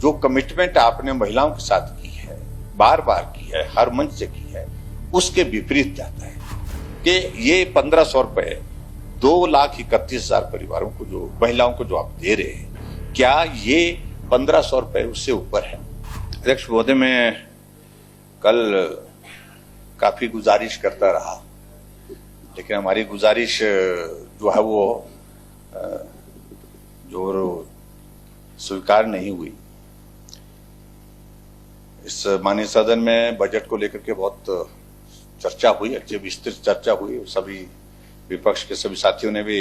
जो कमिटमेंट आपने महिलाओं के साथ की है, बार बार की है, हर मंच से की है, उसके विपरीत जाता है कि ये 1500 रुपए 2,31,000 परिवारों को, जो महिलाओं को जो आप दे रहे हैं, क्या ये 1500 रुपए उससे ऊपर है? अध्यक्ष महोदय, मैं कल काफी गुजारिश करता रहा, लेकिन हमारी गुजारिश जो है वो जो स्वीकार नहीं हुई। इस माननीय सदन में बजट को लेकर के बहुत चर्चा हुई, अच्छी विस्तृत चर्चा हुई। सभी विपक्ष के सभी साथियों ने भी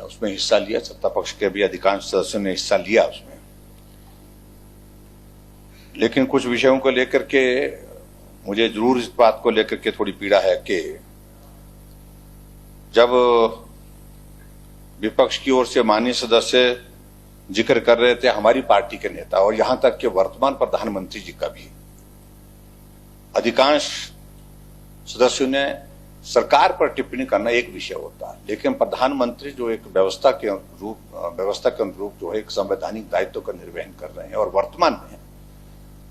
उसमें हिस्सा लिया, सत्ता पक्ष के भी अधिकांश सदस्यों ने हिस्सा लिया उसमें। लेकिन कुछ विषयों को लेकर के मुझे जरूर इस बात को लेकर के थोड़ी पीड़ा है कि जब विपक्ष की ओर से माननीय सदस्य जिक्र कर रहे थे हमारी पार्टी के नेता, और यहां तक कि वर्तमान प्रधानमंत्री जी का भी, अधिकांश सदस्यों ने सरकार पर टिप्पणी करना एक विषय होता है, लेकिन प्रधानमंत्री जो एक व्यवस्था के अनुरूप जो है एक संवैधानिक दायित्व का निर्वहन कर रहे हैं और वर्तमान में,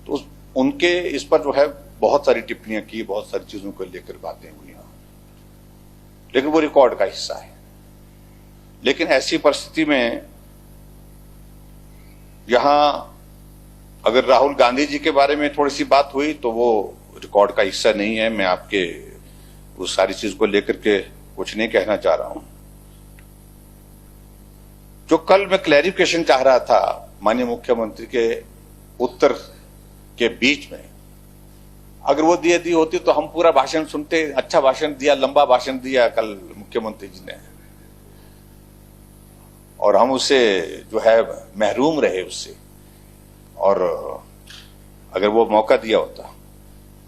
तो उनके इस पर जो है बहुत सारी टिप्पणियां की, बहुत सारी चीजों को लेकर बातें हुई, लेकिन वो रिकॉर्ड का हिस्सा है। लेकिन ऐसी परिस्थिति में यहां अगर राहुल गांधी जी के बारे में थोड़ी सी बात हुई तो वो रिकॉर्ड का हिस्सा नहीं है। मैं आपके उस सारी चीज को लेकर के कुछ नहीं कहना चाह रहा हूं। जो कल मैं क्लैरिफिकेशन चाह रहा था माननीय मुख्यमंत्री के उत्तर के बीच में, अगर वो दिए दी होती तो हम पूरा भाषण सुनते। अच्छा भाषण दिया, लंबा भाषण दिया कल मुख्यमंत्री जी ने, और हम उससे जो है महरूम रहे उससे। और अगर वो मौका दिया होता,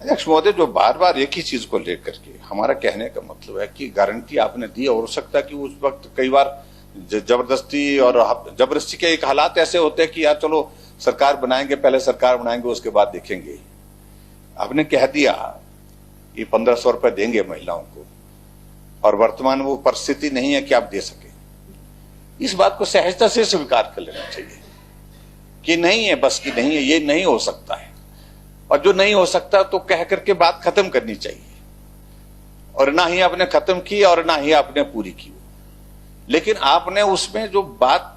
अध्यक्ष महोदय, जो बार बार एक ही चीज को लेकर के हमारा कहने का मतलब है कि गारंटी आपने दी, और हो सकता है कि उस वक्त कई बार जबरदस्ती के एक हालात ऐसे होते हैं कि यार चलो सरकार बनाएंगे, पहले सरकार बनाएंगे उसके बाद देखेंगे। आपने कह दिया ये 1500 रुपए देंगे महिलाओं को, और वर्तमान वो परिस्थिति नहीं है कि आप दे सके। इस बात को सहजता से स्वीकार कर लेना चाहिए कि नहीं है, बस की नहीं है, ये नहीं हो सकता है। और जो नहीं हो सकता तो कह करके बात खत्म करनी चाहिए, और ना ही आपने खत्म की और ना ही आपने पूरी की। लेकिन आपने उसमें जो बात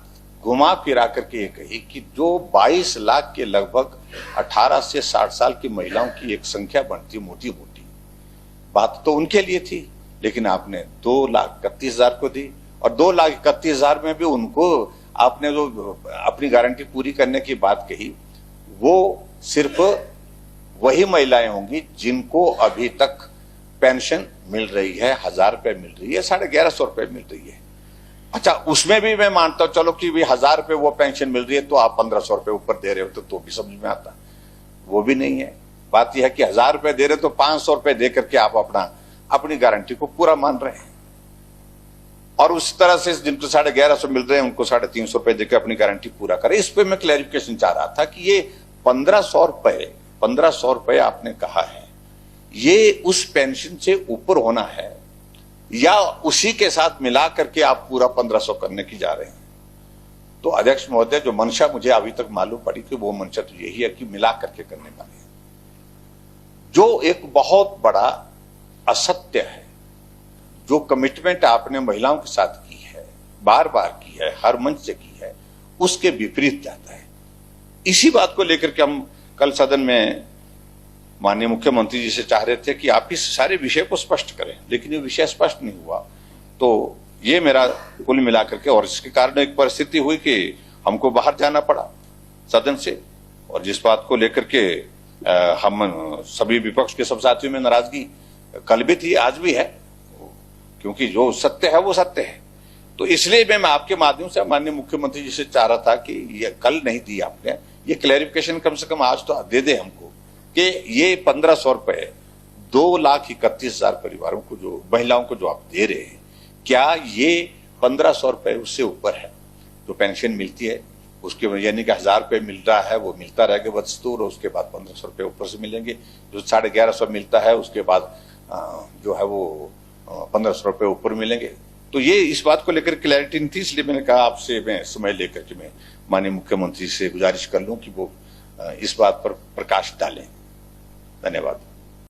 घुमा फिरा करके ये कही कि जो 22 लाख के लगभग 18 से 60 साल की महिलाओं की एक संख्या बनती, मोटी मोटी बात तो उनके लिए थी, लेकिन आपने 2,31,000 को दी, और 2,31,000 में भी उनको आपने जो अपनी गारंटी पूरी करने की बात कही, वो सिर्फ वही महिलाएं होंगी जिनको अभी तक पेंशन मिल रही है, 1,000 रुपए मिल रही है, 1,150 रुपए मिल रही है। अच्छा, उसमें भी मैं मानता हूं चलो कि 1,000 रुपए वो पेंशन मिल रही है तो आप 1,500 रुपए ऊपर दे रहे हो तो भी समझ में आता। वो भी नहीं है। बात यह है कि 1,000 रुपए दे रहे तो 500 रुपए दे करके आप अपनी गारंटी को पूरा मान रहे हैं, और उस तरह से जिनको 1,150 मिल रहे हैं उनको 350 रुपए देकर अपनी गारंटी पूरा करें। इस पे मैं क्लैरिफिकेशन चाह रहा था कि ये 1,500 रुपए आपने कहा है, ये उस पेंशन से ऊपर होना है या उसी के साथ मिला करके आप पूरा 1,500 करने की जा रहे हैं? तो अध्यक्ष महोदय, जो मंशा मुझे अभी तक मालूम पड़ी कि वो मंशा तो यही है कि मिला करके करने वाले हैं, जो एक बहुत बड़ा असत्य है। जो कमिटमेंट आपने महिलाओं के साथ की है, बार बार की है, हर मंच से की है, उसके विपरीत जाता है। इसी बात को लेकर के हम कल सदन में माननीय मुख्यमंत्री जी से चाह रहे थे कि आप इस सारे विषय को स्पष्ट करें, लेकिन ये विषय स्पष्ट नहीं हुआ। तो ये मेरा कुल मिलाकर के, और इसके कारण एक परिस्थिति हुई कि हमको बाहर जाना पड़ा सदन से, और जिस बात को लेकर के हम सभी विपक्ष के सब साथियों में नाराजगी कल भी थी, आज भी है, क्योंकि जो सत्य है वो सत्य है। तो इसलिए मैं आपके माध्यम से माननीय मुख्यमंत्री जी से चाह रहा था कि ये कल नहीं दी आपने, ये क्लैरिफिकेशन कम से कम आज तो दे दे हमको कि ये 1,500 रुपए 2,31,000 परिवारों को, जो महिलाओं को जो आप दे रहे हैं, क्या ये 1,500 रुपए उससे ऊपर है? जो पेंशन मिलती है उसके, यानी कि 1,000 रुपए मिल रहा है वो मिलता रहेगा बदस्तूर, और उसके बाद 1,500 रुपए ऊपर से मिलेंगे। जो 1,150 मिलता है उसके बाद जो है वो 1,500 रुपए ऊपर मिलेंगे। तो ये इस बात को लेकर क्लैरिटी नहीं थी, इसलिए मैंने कहा आपसे मैं समय लेकर के मैं माननीय मुख्यमंत्री से गुजारिश कर लूं कि वो इस बात पर प्रकाश डालें। धन्यवाद।